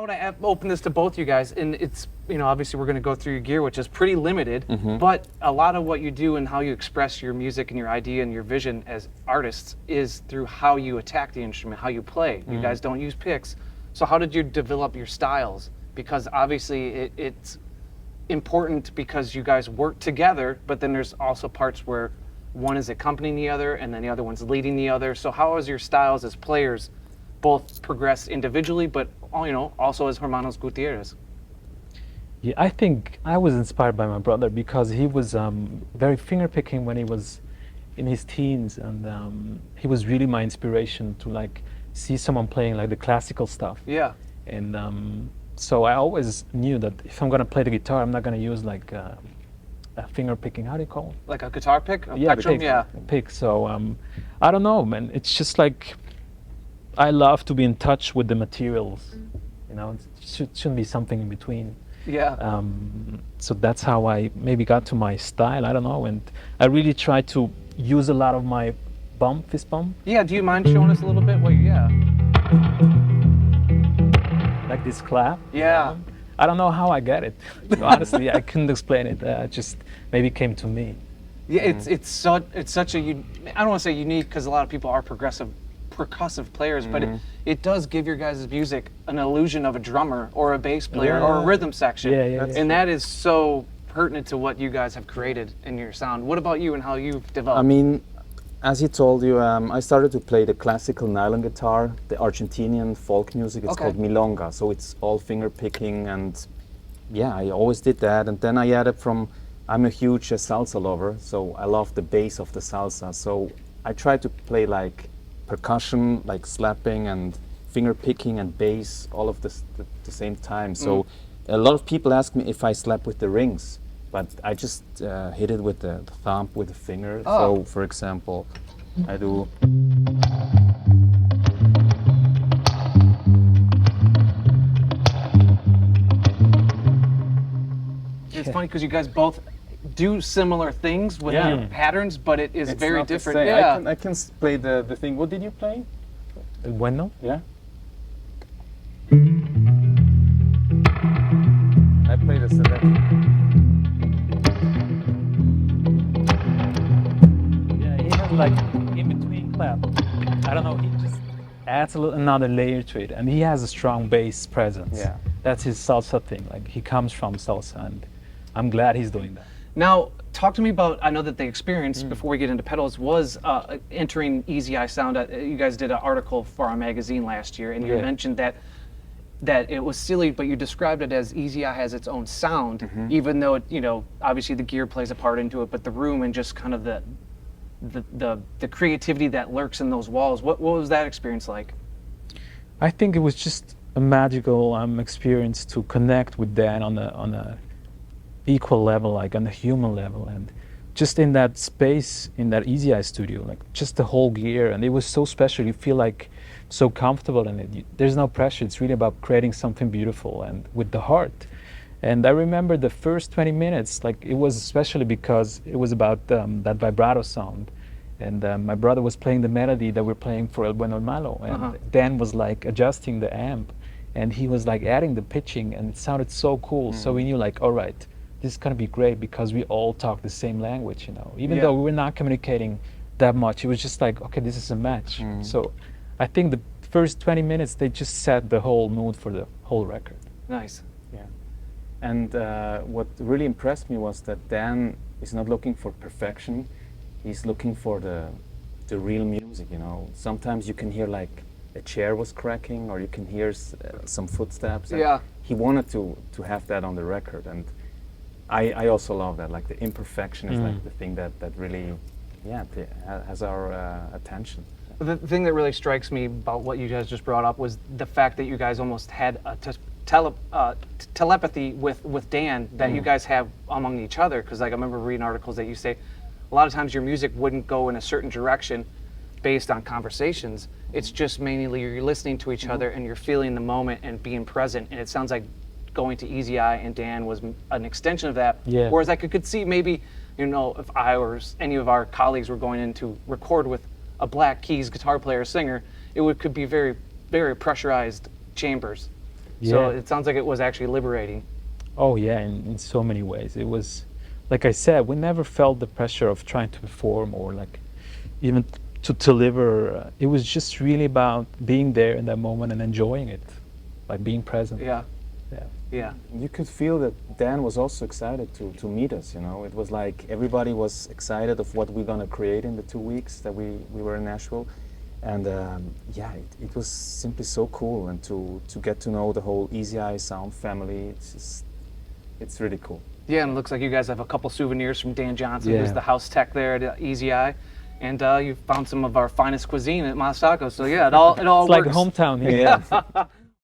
want to open this to both you guys, and it's, obviously we're going to go through your gear, which is pretty limited, but a lot of what you do and how you express your music and your idea and your vision as artists is through how you attack the instrument, how you play. You guys don't use picks. So how did you develop your styles? Because obviously it's important because you guys work together, but then there's also parts where one is accompanying the other and then the other one's leading the other. So how has your styles as players both progressed individually, but also as Hermanos Gutiérrez? Yeah, I think I was inspired by my brother because he was very finger picking when he was in his teens, and he was really my inspiration to like see someone playing like the classical stuff. Yeah. And so I always knew that if I'm gonna play the guitar, I'm not gonna use like a finger picking. How do you call it? Like a guitar pick? A yeah, plectrum? pick, Yeah. Pick. So I don't know, man. It's just like I love to be in touch with the materials. It shouldn't be something in between. Yeah. So that's how I maybe got to my style. I don't know, and I really try to use a lot of my fist bump. Yeah. Do you mind showing us a little bit? Well, yeah. Like this clap. Yeah. I don't know how I get it. Honestly, I couldn't explain it. It just maybe came to me. Yeah, it's such a I don't want to say unique because a lot of people are percussive players, but it does give your guys' music an illusion of a drummer or a bass player or a rhythm section. And that is so pertinent to what you guys have created in your sound. What about you and how you've developed? I mean, as he told you, I started to play the classical nylon guitar, the Argentinian folk music. It's called milonga, so it's all finger picking, and yeah, I always did that. And then I added I'm a huge salsa lover, so I love the bass of the salsa. So I tried to play like percussion, like slapping and finger picking and bass, all of this at the same time. So a lot of people ask me if I slap with the rings, but I just hit it with the thumb, with the finger. So for example, I do. It's funny because you guys both do similar things with your patterns, but it is very different. Yeah, I can play the thing. What did you play? El bueno? Yeah. I play the selection. Yeah, he has like in between clap. I don't know. He just adds another layer to it, and he has a strong bass presence. Yeah, that's his salsa thing. Like he comes from salsa, and I'm glad he's doing that. Now, talk to me about, I know that the experience, before we get into pedals, was entering Easy Eye Sound. You guys did an article for our magazine last year, and you mentioned that it was silly, but you described it as Easy Eye has its own sound, even though, obviously the gear plays a part into it, but the room and just kind of the creativity that lurks in those walls. What was that experience like? I think it was just a magical experience to connect with Dan on a equal level, like on a human level, and just in that space, in that Easy Eye studio, like just the whole gear, and it was so special. You feel like so comfortable in it. There's no pressure. It's really about creating something beautiful and with the heart. And I remember the first 20 minutes, like it was especially because it was about that vibrato sound, and my brother was playing the melody that we're playing for El Bueno Y El Malo, and Dan was like adjusting the amp, and he was like adding the pitching, and it sounded so cool. So we knew like, all right, this is gonna be great because we all talk the same language, even though we were not communicating that much. It was just like, okay, this is a match. So I think the first 20 minutes, they just set the whole mood for the whole record. Nice. Yeah. And what really impressed me was that Dan is not looking for perfection. He's looking for the real music, Sometimes you can hear like a chair was cracking, or you can hear some footsteps. Yeah. He wanted to have that on the record, and I also love that. Like the imperfection is like the thing that really, has our attention. The thing that really strikes me about what you guys just brought up was the fact that you guys almost had a telepathy with Dan that you guys have among each other. Because like I remember reading articles that you say a lot of times your music wouldn't go in a certain direction based on conversations. It's just mainly you're listening to each other and you're feeling the moment and being present. And it sounds like going to Easy Eye and Dan was an extension of that. Yeah. Whereas I could see maybe, if I or any of our colleagues were going in to record with a Black Keys guitar player singer, it could be very, very pressurized chambers. So Yeah. it sounds like it was actually liberating. Oh yeah, in so many ways. It was, like I said, we never felt the pressure of trying to perform or like even to deliver. It was just really about being there in that moment and enjoying it, like being present. Yeah. Yeah. Yeah. You could feel that Dan was also excited to meet us, you know. It was like everybody was excited of what we're gonna create in the 2 weeks that we were in Nashville. And yeah, it was simply so cool, and to get to know the whole Easy Eye sound family, it's really cool. Yeah, and it looks like you guys have a couple souvenirs from Dan Johnson, who's Yeah. the house tech there at Easy Eye. And you found some of our finest cuisine at Mas Tacos. So yeah, it all It's like works. hometown here. Yeah.